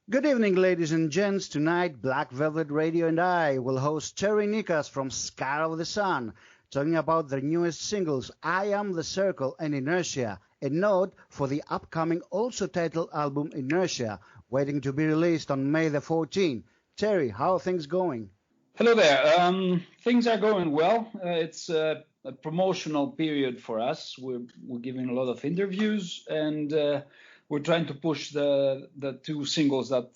Good evening, ladies and gents. Tonight, Black Velvet Radio and I will host Terry Nikas from Scar of the Sun, talking about their newest singles, I Am the Circle and Inertia, a note for the upcoming also titled album Inertia, waiting to be released on May the 14th. Terry, how are things going? Hello there. Things are going well. It's a promotional period for us. We're giving a lot of interviews, and we're trying to push the two singles that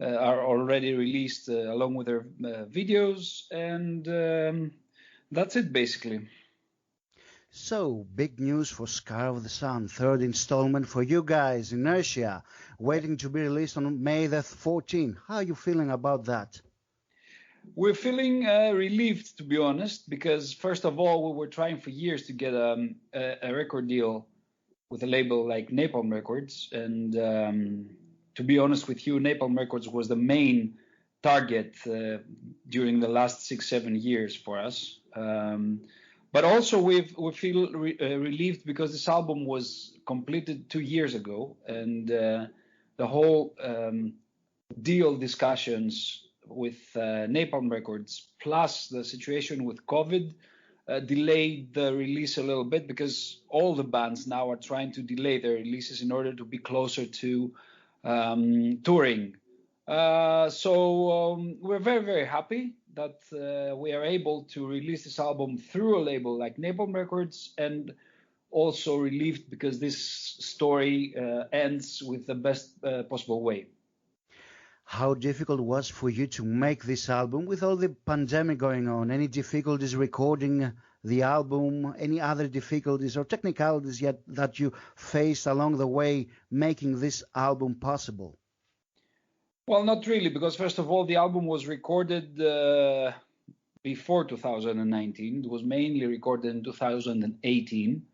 are already released along with their videos, and that's it basically. So, big news for Scar of the Sun, third installment for you guys, Inertia, waiting to be released on May the 14th. How are you feeling about that? We're feeling relieved, to be honest, because first of all, we were trying for years to get a record deal with a label like Napalm Records. And to be honest with you, Napalm Records was the main target during the last 6-7 years for us. But also we feel relieved because this album was completed 2 years ago, and the whole deal discussions with Napalm Records, plus the situation with COVID, delayed the release a little bit because all the bands now are trying to delay their releases in order to be closer to touring. So we're very, very happy that we are able to release this album through a label like Napalm Records, and also relieved because this story ends with the best possible way. How difficult it was for you to make this album with all the pandemic going on? Any difficulties recording the album? Any other difficulties or technicalities yet that you faced along the way making this album possible? Well, not really, because first of all, the album was recorded before 2019. It was mainly recorded in 2018.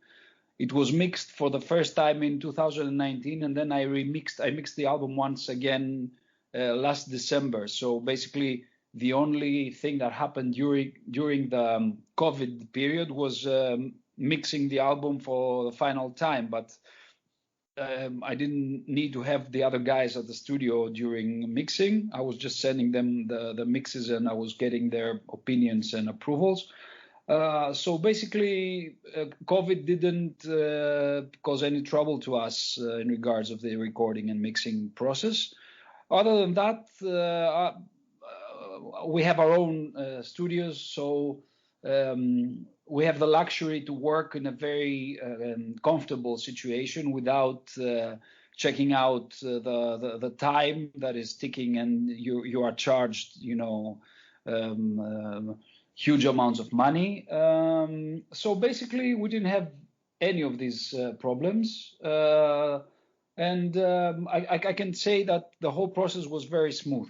It was mixed for the first time in 2019, and then I mixed the album once again last December. So basically, the only thing that happened during the COVID period was mixing the album for the final time. But I didn't need to have the other guys at the studio during mixing. I was just sending them the mixes, and I was getting their opinions and approvals. So basically, COVID didn't cause any trouble to us in regards of the recording and mixing process. Other than that, we have our own studios, so we have the luxury to work in a very comfortable situation without checking out the time that is ticking, and you are charged, huge amounts of money. So basically, we didn't have any of these problems. And I can say that the whole process was very smooth.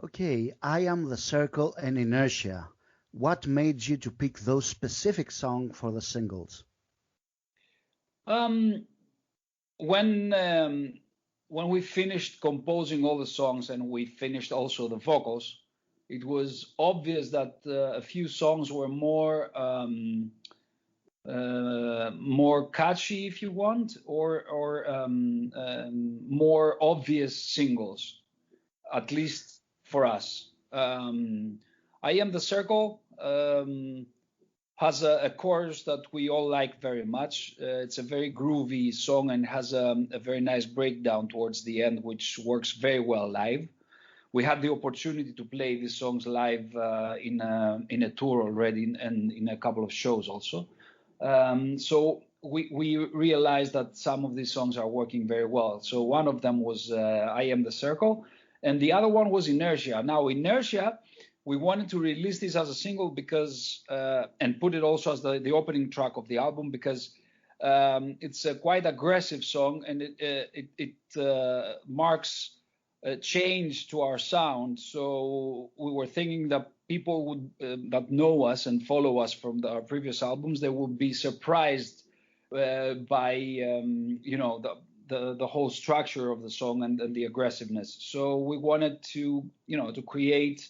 Okay, I Am the Circle and Inertia. What made you to pick those specific songs for the singles? When we finished composing all the songs and we finished also the vocals, it was obvious that a few songs were more catchy, if you want, or more obvious singles, at least for us. I Am the Circle has a chorus that we all like very much. It's a very groovy song and has a very nice breakdown towards the end, which works very well live. We had the opportunity to play these songs live in a tour already, and in a couple of shows also. So we realized that some of these songs are working very well. So one of them was I Am the Circle, and the other one was Inertia. Now, Inertia, we wanted to release this as a single because and put it also as the opening track of the album, because it's a quite aggressive song, and it marks a change to our sound. So we were thinking that people would that know us and follow us from our previous albums, they would be surprised by the whole structure of the song and the aggressiveness. So we wanted to to create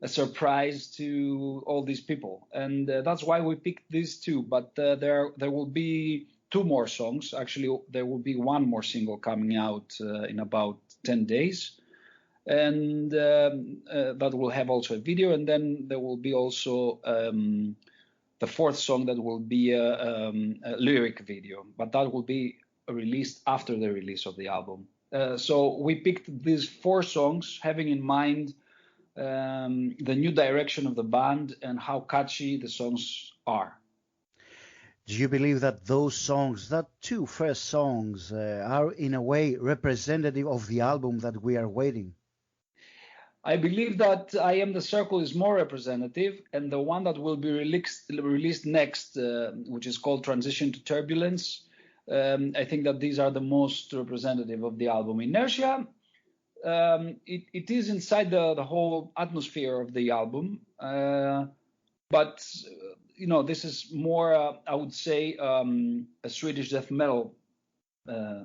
a surprise to all these people, and that's why we picked these two. But there will be 2 more songs. Actually, there will be 1 more single coming out in about 10 days. And that will have also a video. And then there will be also the 4th song that will be a lyric video. But that will be released after the release of the album. So we picked these 4 songs having in mind the new direction of the band and how catchy the songs are. Do you believe that those songs, that 2 first songs, are in a way representative of the album that we are waiting? I believe that I Am the Circle is more representative, and the one that will be released next, which is called Transition to Turbulence, I think that these are the most representative of the album. Inertia, it is inside the whole atmosphere of the album, but this is more, I would say, a Swedish death metal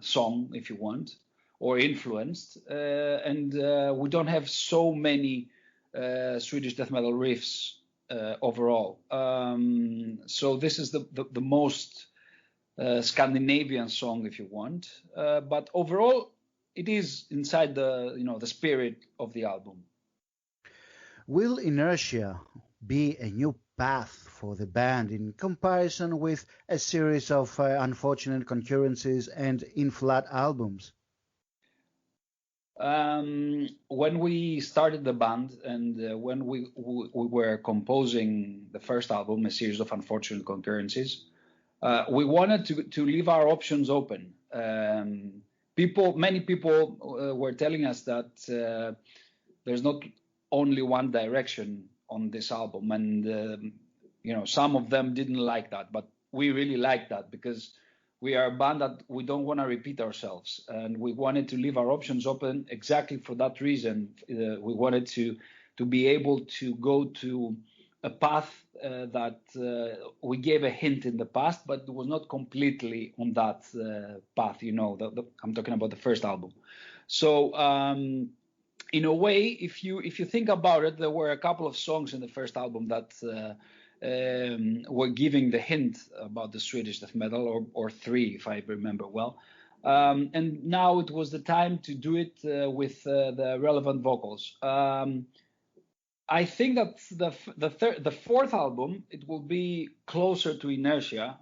song, if you want, or influenced, and we don't have so many Swedish death metal riffs overall. So this is the most Scandinavian song, if you want, but overall it is inside the spirit of the album. Will Inertia be a new path for the band in comparison with a series of unfortunate concurrences and in-flat albums? When we started the band and when we were composing the first album, A Series of Unfortunate Concurrences, we wanted to leave our options open. Many people were telling us that there's not only one direction on this album, and some of them didn't like that, but we really liked that because we are a band that we don't want to repeat ourselves, and we wanted to leave our options open exactly for that reason. We wanted to be able to go to a path that we gave a hint in the past, but it was not completely on that path. I'm talking about the first album. So in a way, if you think about it, there were a couple of songs in the first album that were giving the hint about the Swedish death metal, or 3, if I remember well. And now it was the time to do it with the relevant vocals. I think that the 4th album, it will be closer to Inertia,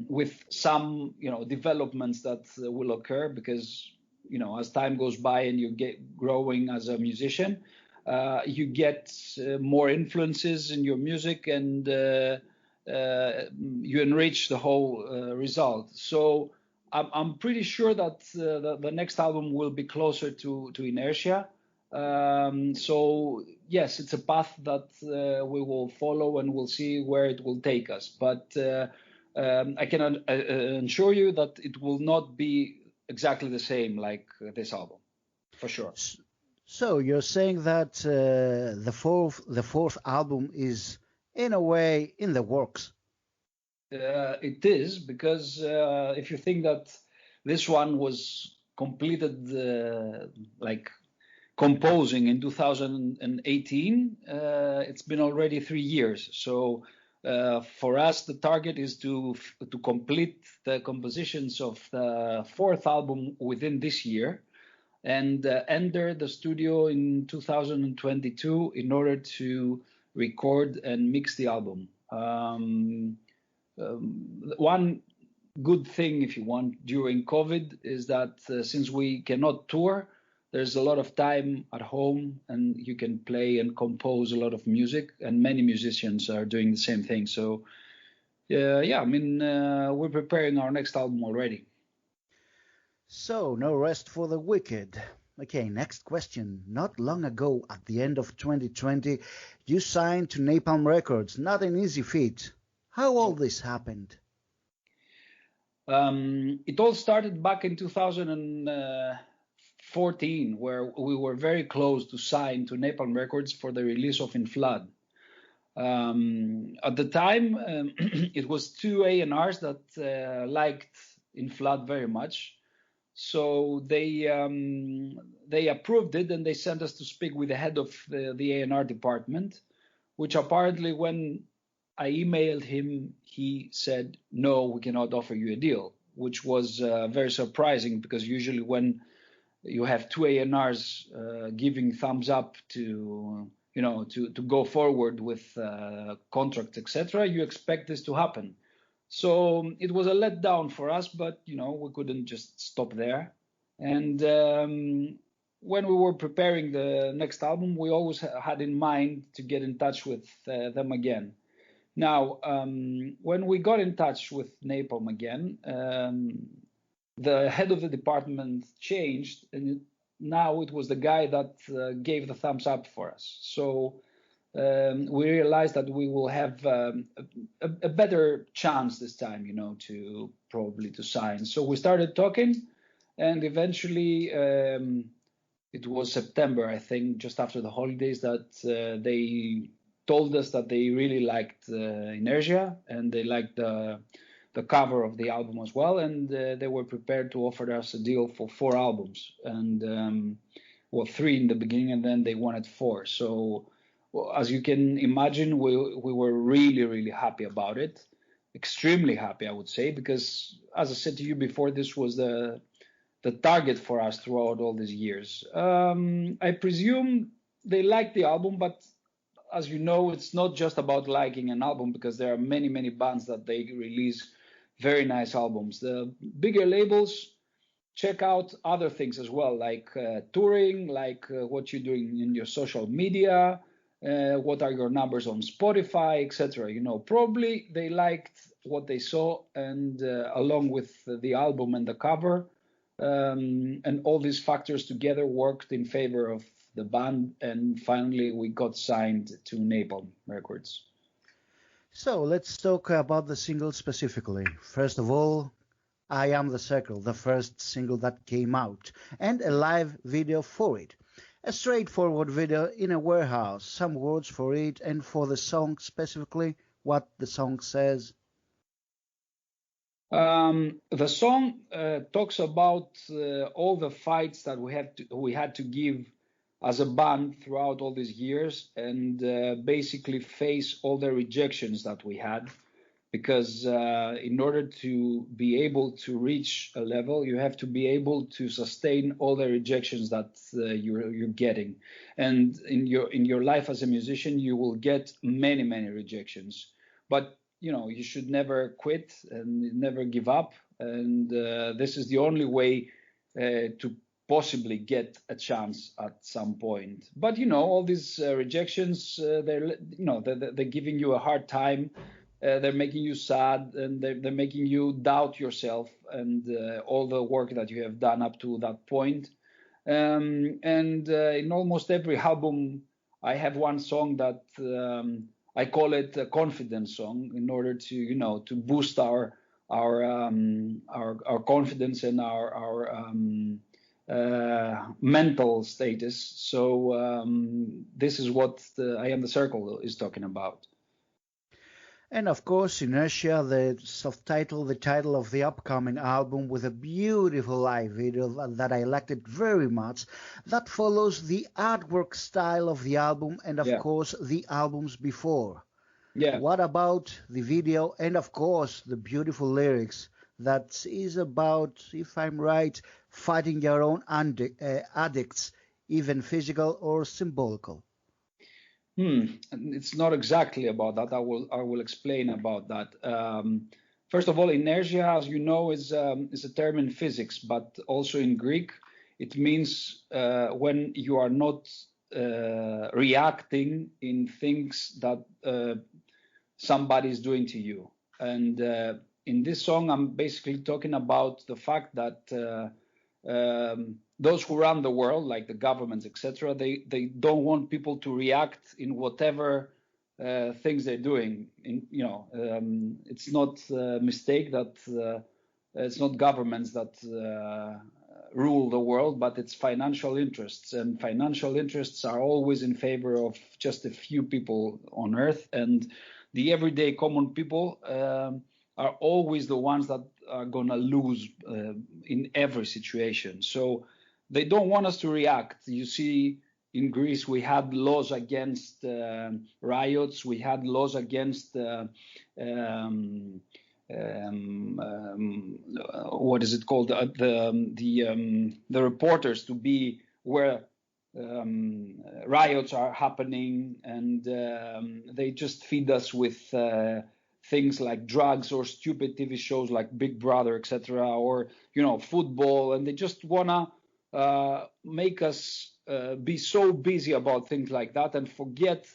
with some developments that will occur because as time goes by and you get growing as a musician, you get more influences in your music, and you enrich the whole result. So I'm pretty sure that the next album will be closer to Inertia. So yes, it's a path that we will follow, and we'll see where it will take us. But I can assure you that it will not be exactly the same like this album, for sure. So you're saying that the fourth album is in a way in the works? It is, because if you think that this one was completed composing in 2018, it's been already 3 years. So for us, the target is to complete the compositions of the 4th album within this year, and enter the studio in 2022 in order to record and mix the album. One good thing, if you want, during COVID is that since we cannot tour, there's a lot of time at home, and you can play and compose a lot of music, and many musicians are doing the same thing. So we're preparing our next album already. So, no rest for the wicked. Okay, next question. Not long ago, at the end of 2020, you signed to Napalm Records. Not an easy feat. How all this happened? It all started back in 2014, where we were very close to sign to Napalm Records for the release of In Flood. At the time, it was 2 A&Rs that liked In Flood very much. So they approved it, and they sent us to speak with the head of the A&R department, which apparently went I emailed him. He said, no, we cannot offer you a deal, which was very surprising because usually when you have two A&Rs giving thumbs up to go forward with contracts, etc., you expect this to happen. So it was a letdown for us, but we couldn't just stop there. And when we were preparing the next album, we always had in mind to get in touch with them again. Now, when we got in touch with Napalm again, the head of the department changed, and now it was the guy that gave the thumbs up for us. So we realized that we will have a better chance this time, to probably to sign. So we started talking, and eventually it was September, I think, just after the holidays, that they told us that they really liked Inertia, and they liked the cover of the album as well, and they were prepared to offer us a deal for 4 albums, and 3 in the beginning, and then they wanted 4. So as you can imagine, we were really, really happy about it, extremely happy, I would say, because as I said to you before, this was the target for us throughout all these years. I presume they liked the album, but as you know, it's not just about liking an album, because there are many, many bands that they release very nice albums. The bigger labels check out other things as well, like touring, like what you're doing in your social media, what are your numbers on Spotify, etc. Probably they liked what they saw, and along with the album and the cover, and all these factors together worked in favor of the band, and finally we got signed to Napalm Records. So let's talk about the single specifically. First of all, I Am the Circle, the first single that came out, and a live video for it. A straightforward video in a warehouse, some words for it, and for the song specifically, what the song says. The song talks about all the fights that we had to give as a band throughout all these years, and basically face all the rejections that we had, because in order to be able to reach a level, you have to be able to sustain all the rejections that you're getting. And in your life as a musician, you will get many, many rejections, but you should never quit and never give up, and this is the only way to possibly get a chance at some point. But all these rejections, they're giving you a hard time, they're making you sad, and they're making you doubt yourself and all the work that you have done up to that point. And in almost every album, I have one song that I call it a confidence song, in order to to boost our confidence and our mental status. So this is what I Am the Circle is talking about. And of course, Inertia, the self-title, the title of the upcoming album, with a beautiful live video that I liked it very much, that follows the artwork style of the album and, of course, the albums before. Yeah. What about the video and, of course, the beautiful lyrics that is about, if I'm right, fighting your own addicts, even physical or symbolical? It's not exactly about that. I will explain about that. First of all, inertia, as you know, is a term in physics, but also in Greek, it means when you are not reacting in things that somebody is doing to you. And in this song, I'm basically talking about the fact that those who run the world, like the governments, etc., they don't want people to react in whatever things they're doing. It's not a mistake that it's not governments that rule the world, but it's financial interests, and financial interests are always in favor of just a few people on earth, and the everyday common people are always the ones that are going to lose in every situation. So they don't want us to react. You see, in Greece we had laws against riots. We had laws against what is it called? The reporters to be where riots are happening, and they just feed us with things like drugs or stupid TV shows like Big Brother, etc., or football, and they just wanna make us be so busy about things like that and forget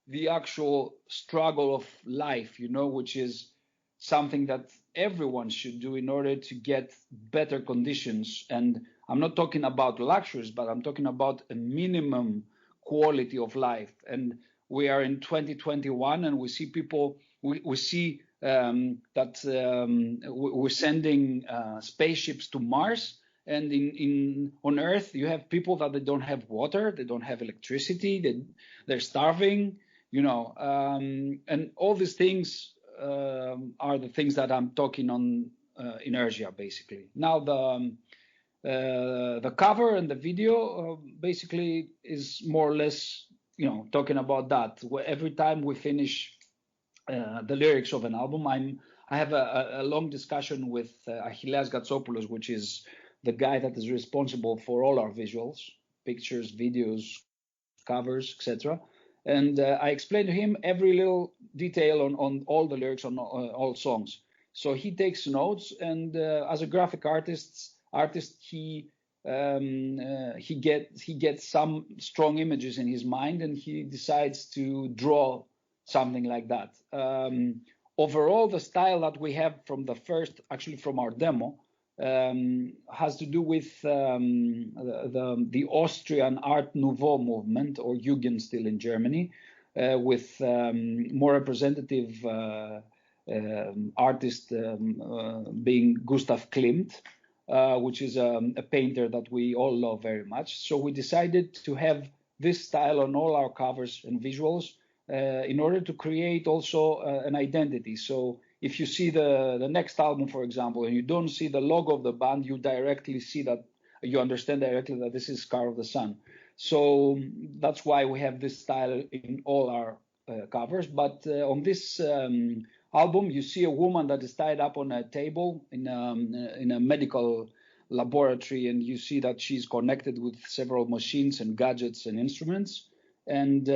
the actual struggle of life, which is something that everyone should do in order to get better conditions. And I'm not talking about luxuries, but I'm talking about a minimum quality of life. And we are in 2021, and we see people, we see that we're sending spaceships to Mars. And on Earth, you have people that they don't have water, they don't have electricity, they're starving, and all these things are the things that I'm talking on Inertia, basically. Now the cover and the video basically is more or less, talking about that. Every time we finish the lyrics of an album, I have a long discussion with Achilleas Gatsopoulos, which is the guy that is responsible for all our visuals, pictures, videos, covers, etc. And I explained to him every little detail on all the lyrics on all songs. So he takes notes, and as a graphic artist, he gets some strong images in his mind, and he decides to draw something like that. Overall, the style that we have from from our demo, has to do with the Austrian Art Nouveau movement, or Jugendstil in Germany, with more representative artist being Gustav Klimt, which is a painter that we all love very much. So we decided to have this style on all our covers and visuals in order to create also an identity. So if you see the next album, for example, and you don't see the logo of the band, you understand directly that this is Scar of the Sun. So that's why we have this style in all our covers. But on this album, you see a woman that is tied up on a table in a medical laboratory, and you see that she's connected with several machines and gadgets and instruments. And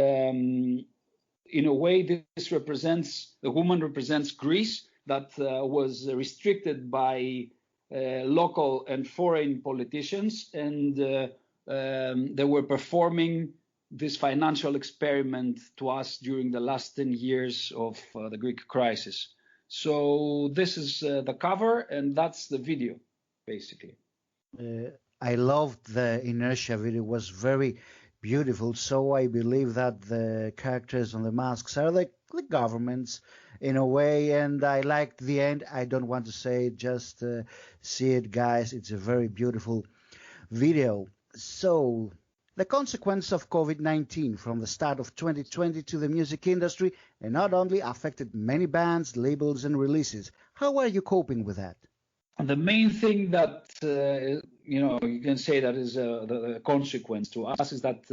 in a way, the woman represents Greece, that was restricted by local and foreign politicians, and they were performing this financial experiment to us during the last 10 years of the Greek crisis. So this is the cover, and that's the video, basically. I loved the Inertia video. It was very beautiful. So I believe that the characters on the masks are like the governments in a way, and I liked the end. I don't want to say it, just see it, guys. It's a very beautiful video. So the consequence of COVID-19 from the start of 2020 to the music industry, and not only affected many bands, labels, and releases. How are you coping with that? The main thing that you can say that is the consequence to us is that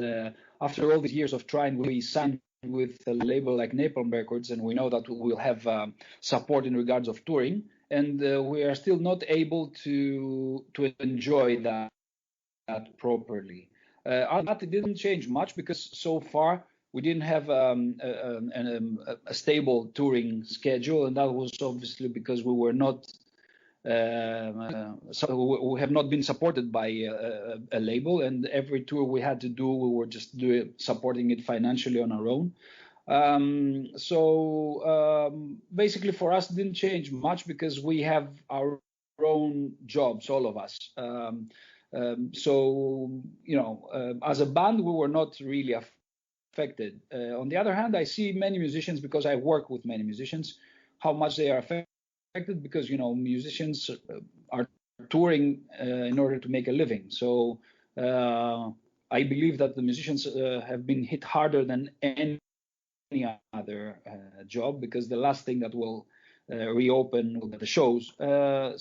after all these years of trying, we signed with a label like Napalm Records, and we know that we will have support in regards of touring, and we are still not able to enjoy that properly. That didn't change much, because so far we didn't have a stable touring schedule, and that was obviously because we were not. So we have not been supported by a label, and every tour we had to do, we were just supporting it financially on our own. Basically for us, it didn't change much, because we have our own jobs, all of us. As a band, we were not really affected. On the other hand, I see many musicians, because I work with many musicians, how much they are affected, because musicians are touring in order to make a living. So I believe that the musicians have been hit harder than any other job, because the last thing that will reopen will be the shows. We're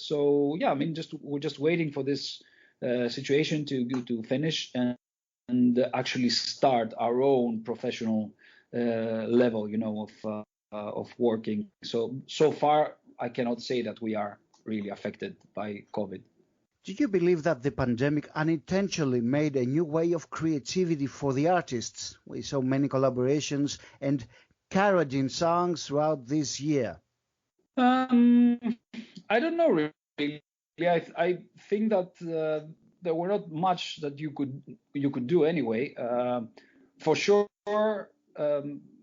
just waiting for this situation to finish, and actually start our own professional level, of working. So far, I cannot say that we are really affected by COVID. Do you believe that the pandemic unintentionally made a new way of creativity for the artists? We saw many collaborations and parody songs throughout this year. I don't know really. I think that there were not much that you could do anyway. For sure,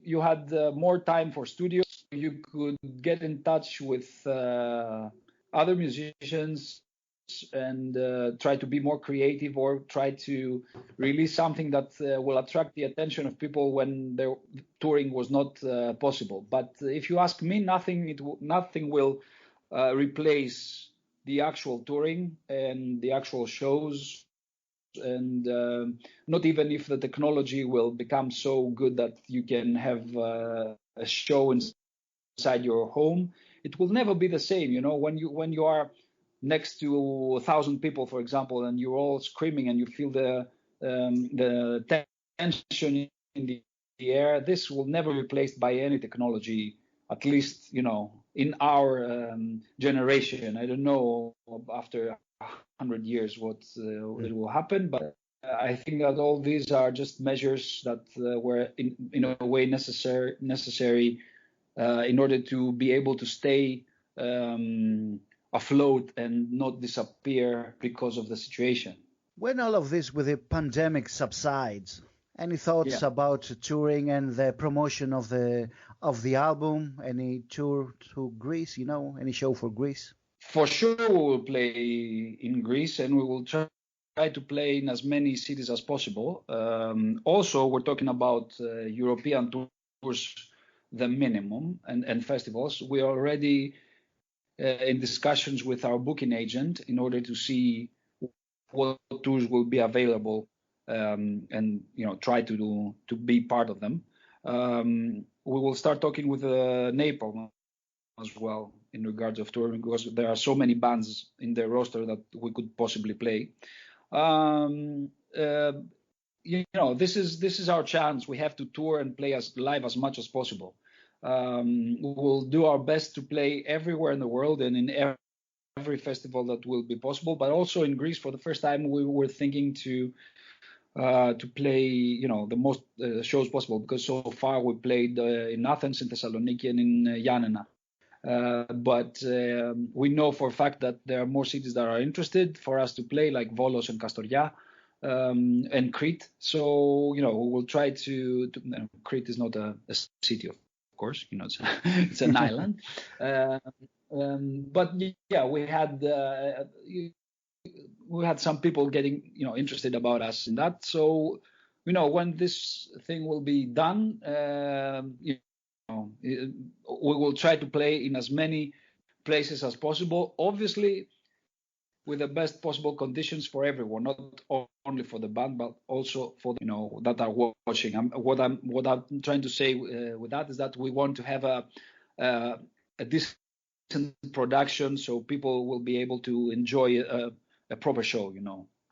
you had more time for studio. You could get in touch with other musicians and try to be more creative, or try to release something that will attract the attention of people when their touring was not possible. But if you ask me, nothing will replace the actual touring and the actual shows, and not even if the technology will become so good that you can have a show inside your home, it will never be the same. When you are next to 1,000 people, for example, and you're all screaming and you feel the tension in the air, this will never be replaced by any technology, at least, in our generation. I don't know after 100 years what it will happen, but I think that all these are just measures that were in a way necessary in order to be able to stay afloat and not disappear because of the situation. When all of this with the pandemic subsides, any thoughts about touring and the promotion of the album? Any tour to Greece? Any show for Greece? For sure, we will play in Greece, and we will try to play in as many cities as possible. Also, we're talking about European tours, the minimum, and festivals. We are already in discussions with our booking agent in order to see what tours will be available, and try to be part of them. We will start talking with Naples as well in regards of touring, because there are so many bands in their roster that we could possibly play. This is our chance. We have to tour and play live as much as possible. We'll do our best to play everywhere in the world and in every festival that will be possible. But also in Greece, for the first time, we were thinking to play, the most shows possible, because so far we played in Athens, in Thessaloniki, and in Yanina. But we know for a fact that there are more cities that are interested for us to play, like Volos and Kastoria, and Crete. So, we will try to Crete is not a city, of course, it's an island. But yeah, we had some people getting, interested about us in that. So, when this thing will be done, we will try to play in as many places as possible, obviously with the best possible conditions for everyone, not only for the band, but also for that are watching. What I'm trying to say with that is that we want to have a decent production, so people will be able to enjoy a proper show.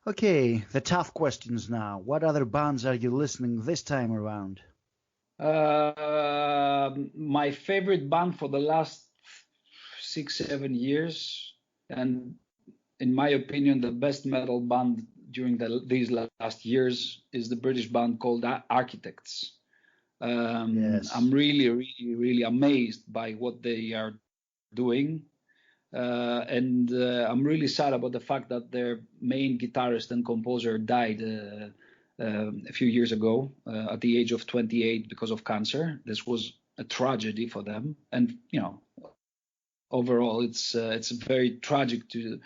Okay, the tough questions now. What other bands are you listening this time around? My favorite band for the last 6-7 years, and in my opinion, the best metal band during these last years, is the British band called Architects. Yes. I'm really, really, really amazed by what they are doing. And I'm really sad about the fact that their main guitarist and composer died a few years ago at the age of 28 because of cancer. This was a tragedy for them, and overall, it's very tragic to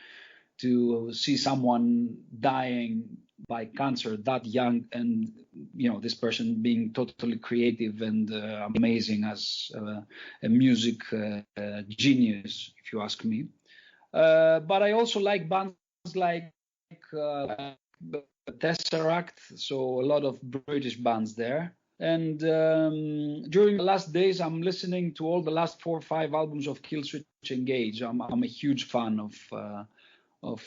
see someone dying by cancer that young, and this person being totally creative and amazing as a music genius, if you ask me. But I also like bands like Tesseract, so a lot of British bands there. And during the last days, I'm listening to all the last 4 or 5 albums of Killswitch Engage. I'm a huge fan of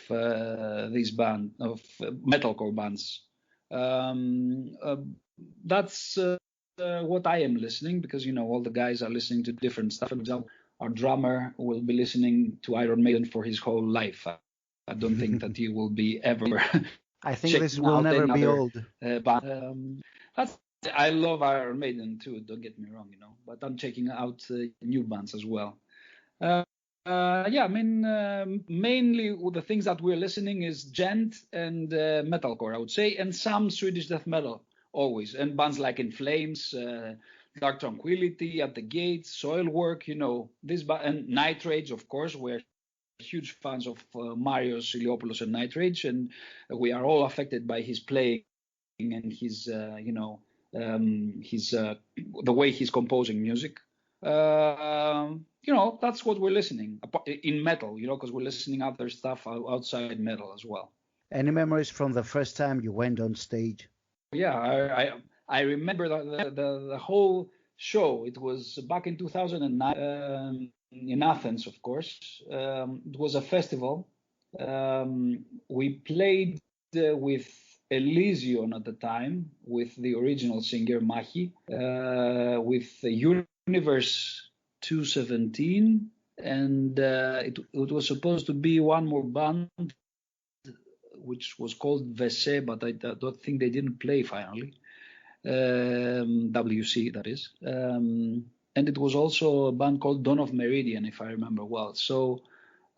these metalcore bands. That's what I am listening, because all the guys are listening to different stuff. For example, our drummer will be listening to Iron Maiden for his whole life. I don't think that he will be ever I think this checking will out never be another old. band. I love Iron Maiden too. Don't get me wrong, but I'm checking out new bands as well. Yeah, I mean, mainly the things that we're listening is gent and metalcore, I would say, and some Swedish death metal always, and bands like In Flames, Dark Tranquility, At the Gates, Soilwork, and Night Rage, of course. We're huge fans of Marios Iliopoulos and Night Rage, and we are all affected by his playing and his, the way he's composing music. That's what we're listening in metal, because we're listening other stuff outside metal as well. Any memories from the first time you went on stage? Yeah, I remember the whole show. It was back in 2009 in Athens, of course. It was a festival. We played with Elysion at the time, with the original singer Mahi, with the Universe 217, and it was supposed to be one more band, which was called Vese, but I don't think they didn't play finally. WC, that is. And it was also a band called Dawn of Meridian, if I remember well. So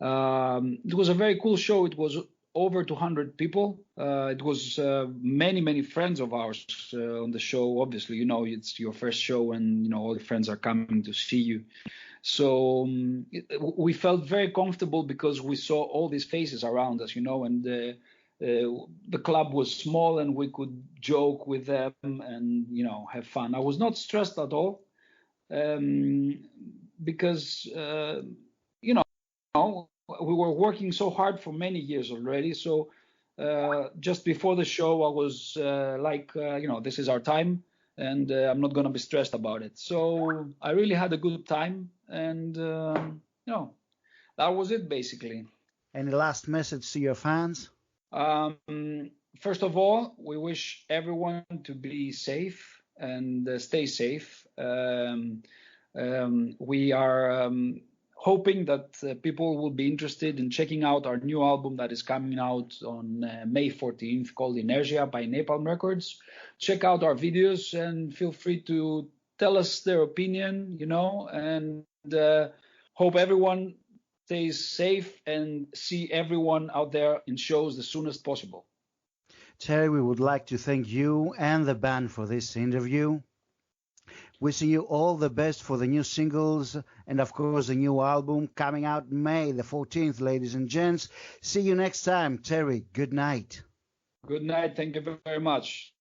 it was a very cool show. It was over 200 people. It was many, many friends of ours on the show. Obviously, it's your first show and, all the friends are coming to see you. So we felt very comfortable because we saw all these faces around us, and the club was small and we could joke with them and, have fun. I was not stressed at all because, we were working so hard for many years already. So just before the show, I was this is our time, and I'm not going to be stressed about it. So I really had a good time, and that was it basically. Any last message to your fans? First of all, we wish everyone to be safe and stay safe. We are hoping that people will be interested in checking out our new album that is coming out on May 14th, called Inertia by Napalm Records. Check out our videos and feel free to tell us their opinion, and hope everyone stays safe and see everyone out there in shows as soon as possible. Terry, we would like to thank you and the band for this interview. Wishing you all the best for the new singles and, of course, the new album coming out May the 14th, ladies and gents. See you next time. Terry, good night. Good night. Thank you very much.